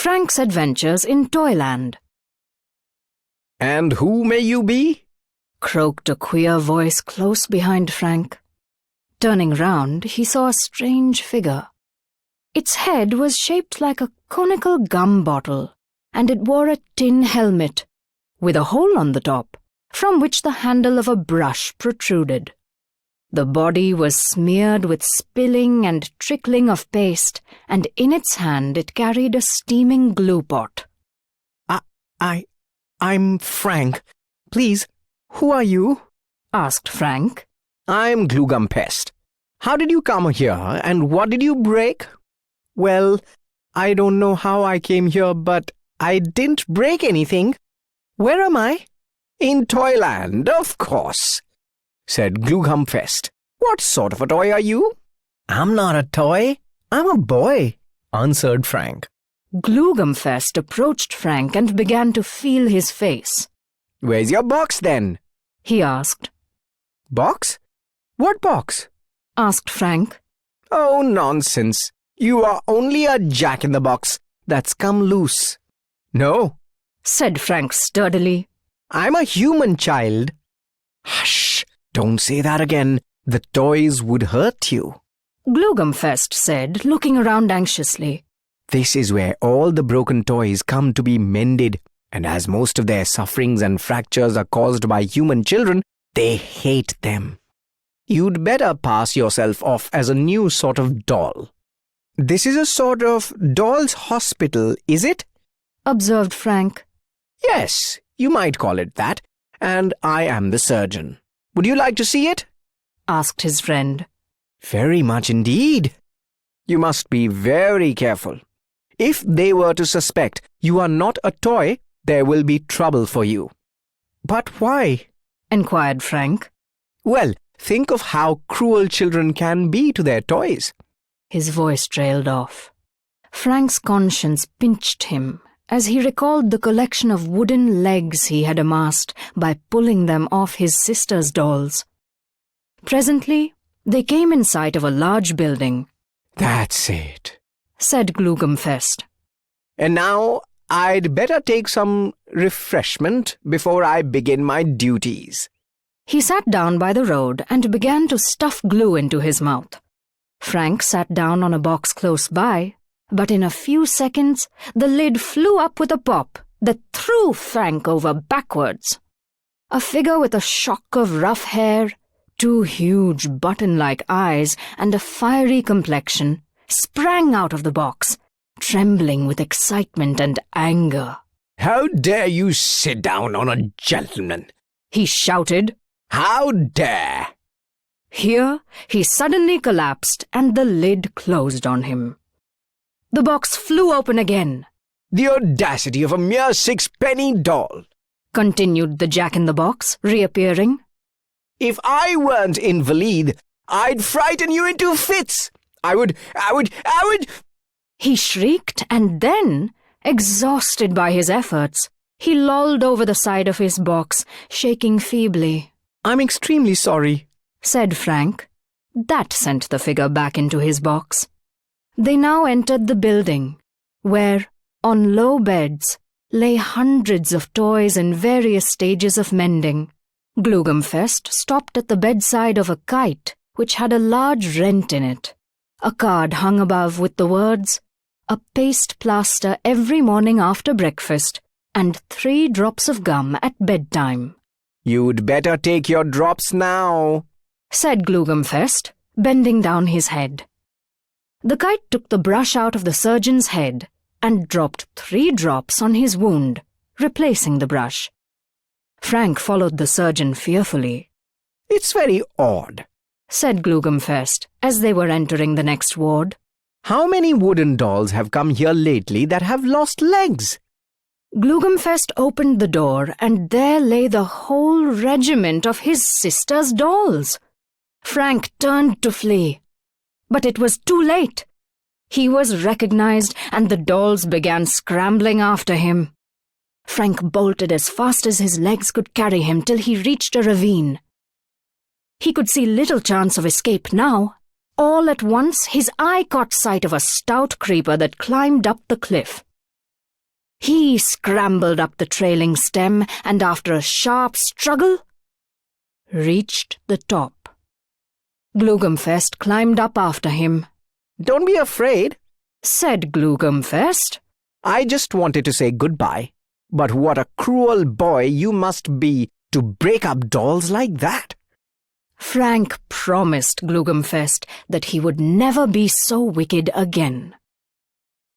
Frank's Adventures in ToyLand. "And who may you be?" croaked a queer voice close behind Frank. Turning round, he saw a strange figure. Its head was shaped like a conical gum bottle, and it wore a tin helmet, with a hole on the top, from which the handle of a brush protruded. The body was smeared with spilling and trickling of paste, and in its hand it carried a steaming glue pot. I'm Frank. Please, who are you?" asked Frank. "I'm Gluegum Pest. How did you come here, and what did you break?" "Well, I don't know how I came here, but I didn't break anything. Where am I?" "In ToyLand, of course," said Gluegum Pest. "What sort of a toy are you?" "I'm not a toy. I'm a boy," answered Frank. Gluegamfest approached Frank and began to feel his face. "Where's your box, then?" he asked. "Box? What box?" asked Frank. "Oh, nonsense. You are only a jack-in-the-box that's come loose." "No," said Frank sturdily. "I'm a human child." "Hush! Don't say that again. The toys would hurt you." Gluegamfest said, looking around anxiously. "This is where all the broken toys come to be mended, and as most of their sufferings and fractures are caused by human children, they hate them. You'd better pass yourself off as a new sort of doll." "This is a sort of doll's hospital, is it?" observed Frank. "Yes, you might call it that, and I am the surgeon. Would you like to see it?" asked his friend. "Very much indeed. You must be very careful. If they were to suspect you are not a toy, there will be trouble for you." "But why?" inquired Frank. "Well, think of how cruel children can be to their toys." His voice trailed off. Frank's conscience pinched him as he recalled the collection of wooden legs he had amassed by pulling them off his sister's dolls. Presently, they came in sight of a large building. "That's it," said Gluegamfest. "And now I'd better take some refreshment before I begin my duties." He sat down by the road and began to stuff glue into his mouth. Frank sat down on a box close by, but in a few seconds the lid flew up with a pop that threw Frank over backwards. A figure with a shock of rough hair, two huge button-like eyes, and a fiery complexion sprang out of the box, trembling with excitement and anger. "How dare you sit down on a gentleman?" he shouted. "How dare!" Here he suddenly collapsed and the lid closed on him. The box flew open again. "The audacity of a mere sixpenny doll," continued the Jack-in-the-Box, reappearing. "If I weren't invalid, I'd frighten you into fits. I would... He shrieked, and then, exhausted by his efforts, he lolled over the side of his box, shaking feebly. "I'm extremely sorry," said Frank. That sent the figure back into his box. They now entered the building, where, on low beds, lay hundreds of toys in various stages of mending. Gluegamfest stopped at the bedside of a kite which had a large rent in it. A card hung above with the words, "A paste plaster every morning after breakfast, and 3 drops of gum at bedtime." "You'd better take your drops now," said Gluegamfest, bending down his head. The kite took the brush out of the surgeon's head and dropped 3 drops on his wound, replacing the brush. Frank followed the surgeon fearfully. "It's very odd," said Gluegamfest as they were entering the next ward. "How many wooden dolls have come here lately that have lost legs?" Gluegamfest opened the door, and there lay the whole regiment of his sister's dolls. Frank turned to flee, but it was too late. He was recognized, and the dolls began scrambling after him. Frank bolted as fast as his legs could carry him till he reached a ravine. He could see little chance of escape now. All at once his eye caught sight of a stout creeper that climbed up the cliff. He scrambled up the trailing stem and after a sharp struggle, reached the top. Gluggumfest climbed up after him. "Don't be afraid," Said Gluggumfest. "I just wanted to say goodbye. But what a cruel boy you must be to break up dolls like that." Frank promised Gluggumfest that he would never be so wicked again.